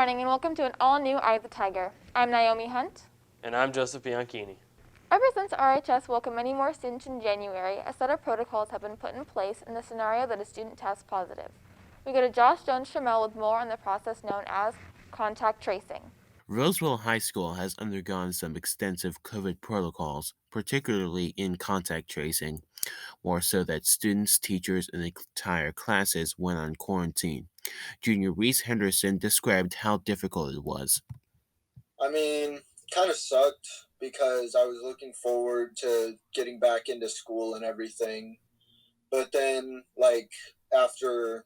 morning and welcome to an all-new Eye of the Tiger. I'm Naomi Hunt. And I'm Joseph Bianchini. Ever since RHS welcomed many more students in January, a set of protocols have been put in place in the scenario that a student tests positive. We go to Josh Jones-Shamel with more on the process known as contact tracing. Roseville High School has undergone some extensive COVID protocols, particularly in contact tracing, more so that students, teachers, and entire classes went on quarantine. Junior Reese Henderson described how difficult it was. Kind of sucked because I was looking forward to getting back into school and everything. But then, after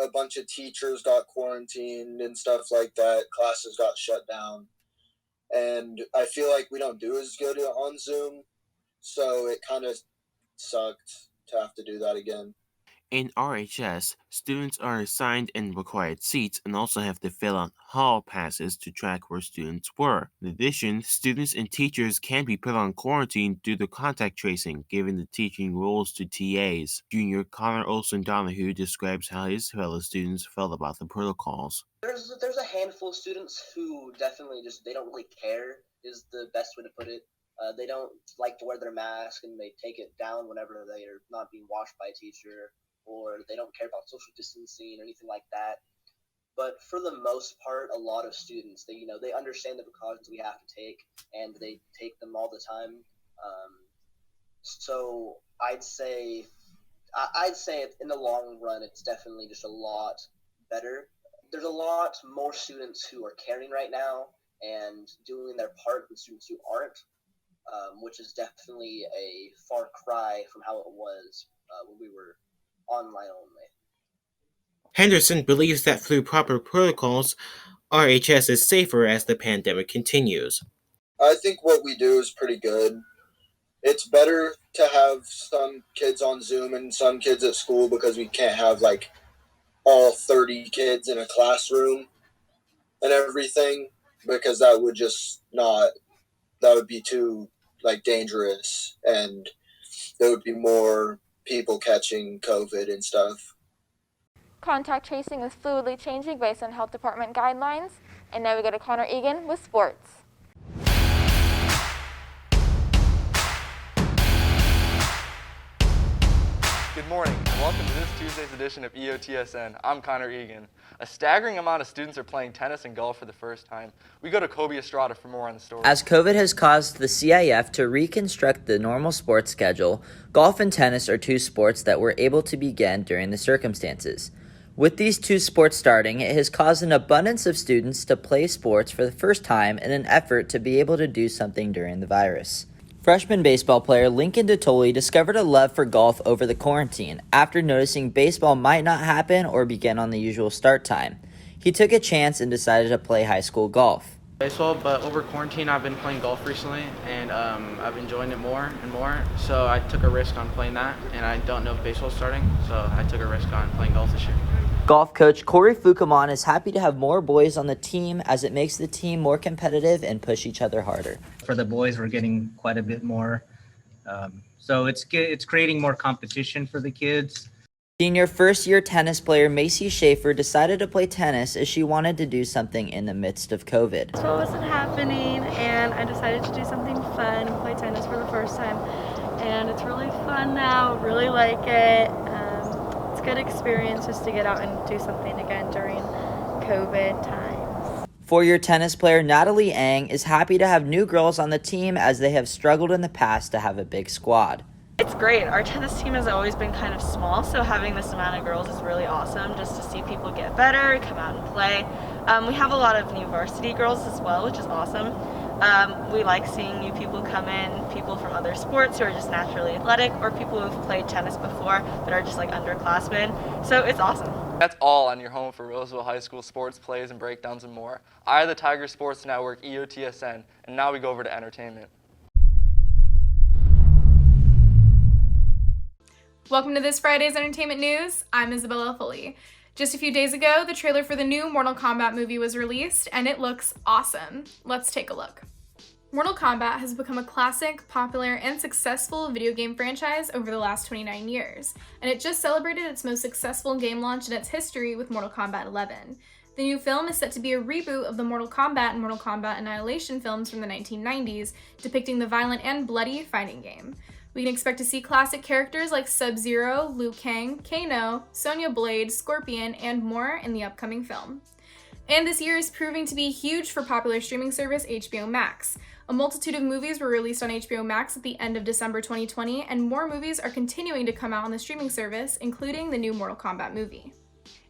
a bunch of teachers got quarantined and stuff like that, classes got shut down. And I feel like we don't do as good on Zoom, so it kind of sucked to have to do that again. In RHS, students are assigned and required seats and also have to fill out hall passes to track where students were. In addition, students and teachers can be put on quarantine due to contact tracing, giving the teaching roles to TAs. Junior Connor Olson Donahue describes how his fellow students felt about the protocols. There's a handful of students who definitely they don't really care, is the best way to put it. They don't like to wear their mask and they take it down whenever they are not being watched by a teacher, or they don't care about social distancing or anything like that. But for the most part, a lot of students, they understand the precautions we have to take, and they take them all the time. So I'd say in the long run, it's definitely just a lot better. There's a lot more students who are caring right now and doing their part than students who aren't, which is definitely a far cry from how it was when we were online only. Henderson believes that through proper protocols, RHS is safer as the pandemic continues. I think what we do is pretty good. It's better to have some kids on Zoom and some kids at school because we can't have all 30 kids in a classroom and everything, because that would be too dangerous, and there would be more people catching COVID and stuff. Contact tracing is fluidly changing based on health department guidelines. And now we go to Connor Egan with sports. Good morning, and welcome to this Tuesday's edition of EOTSN. I'm Connor Egan. A staggering amount of students are playing tennis and golf for the first time. We go to Kobe Estrada for more on the story. As COVID has caused the CIF to reconstruct the normal sports schedule, golf and tennis are two sports that were able to begin during the circumstances. With these two sports starting, it has caused an abundance of students to play sports for the first time in an effort to be able to do something during the virus. Freshman baseball player Lincoln Dottoli discovered a love for golf over the quarantine after noticing baseball might not happen or begin on the usual start time. He took a chance and decided to play high school golf. Baseball, but over quarantine I've been playing golf recently, and I've been enjoying it more and more, so I took a risk on playing that, and I don't know if baseball's starting, so I took a risk on playing golf this year. Golf coach Corey Fukumon is happy to have more boys on the team as it makes the team more competitive and push each other harder. For the boys, we're getting quite a bit more, so it's creating more competition for the kids. Senior first-year tennis player Macy Schaefer decided to play tennis as she wanted to do something in the midst of COVID. So it wasn't happening, and I decided to do something fun and play tennis for the first time. And it's really fun now, really like it. It's a good experience just to get out and do something again during COVID times. Four-year tennis player Natalie Ang is happy to have new girls on the team as they have struggled in the past to have a big squad. It's great. Our tennis team has always been kind of small, so having this amount of girls is really awesome just to see people get better, come out and play. We have a lot of new varsity girls as well, which is awesome. We like seeing new people come in, people from other sports who are just naturally athletic, or people who've played tennis before but are just underclassmen. So it's awesome. That's all on your home for Roseville High School sports, plays, and breakdowns and more. Eye of the Tiger Sports Network, EOTSN, and now we go over to entertainment. Welcome to this Friday's entertainment news. I'm Isabella Foley. Just a few days ago, the trailer for the new Mortal Kombat movie was released, and it looks awesome. Let's take a look. Mortal Kombat has become a classic, popular, and successful video game franchise over the last 29 years, and it just celebrated its most successful game launch in its history with Mortal Kombat 11. The new film is set to be a reboot of the Mortal Kombat and Mortal Kombat Annihilation films from the 1990s, depicting the violent and bloody fighting game. We can expect to see classic characters like Sub-Zero, Liu Kang, Kano, Sonya Blade, Scorpion, and more in the upcoming film. And this year is proving to be huge for popular streaming service HBO Max. A multitude of movies were released on HBO Max at the end of December 2020, and more movies are continuing to come out on the streaming service, including the new Mortal Kombat movie.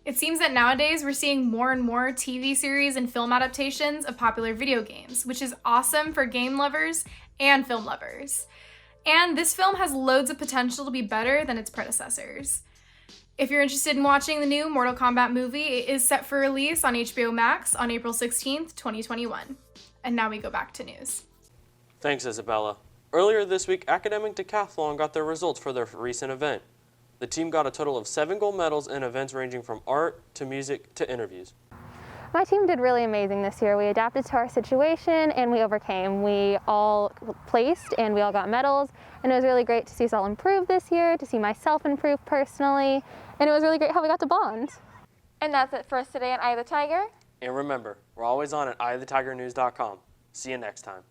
It seems that nowadays we're seeing more and more TV series and film adaptations of popular video games, which is awesome for game lovers and film lovers. And this film has loads of potential to be better than its predecessors. If you're interested in watching the new Mortal Kombat movie, it is set for release on HBO Max on April 16th, 2021. And now we go back to news. Thanks, Isabella. Earlier this week, Academic Decathlon got their results for their recent event. The team got a total of 7 gold medals in events ranging from art to music to interviews. My team did really amazing this year. We adapted to our situation and we overcame. We all placed and we all got medals, and it was really great to see us all improve this year, to see myself improve personally, and it was really great how we got to bond. And that's it for us today on Eye of the Tiger. And remember, we're always on at eyeofthetigernews.com. See you next time.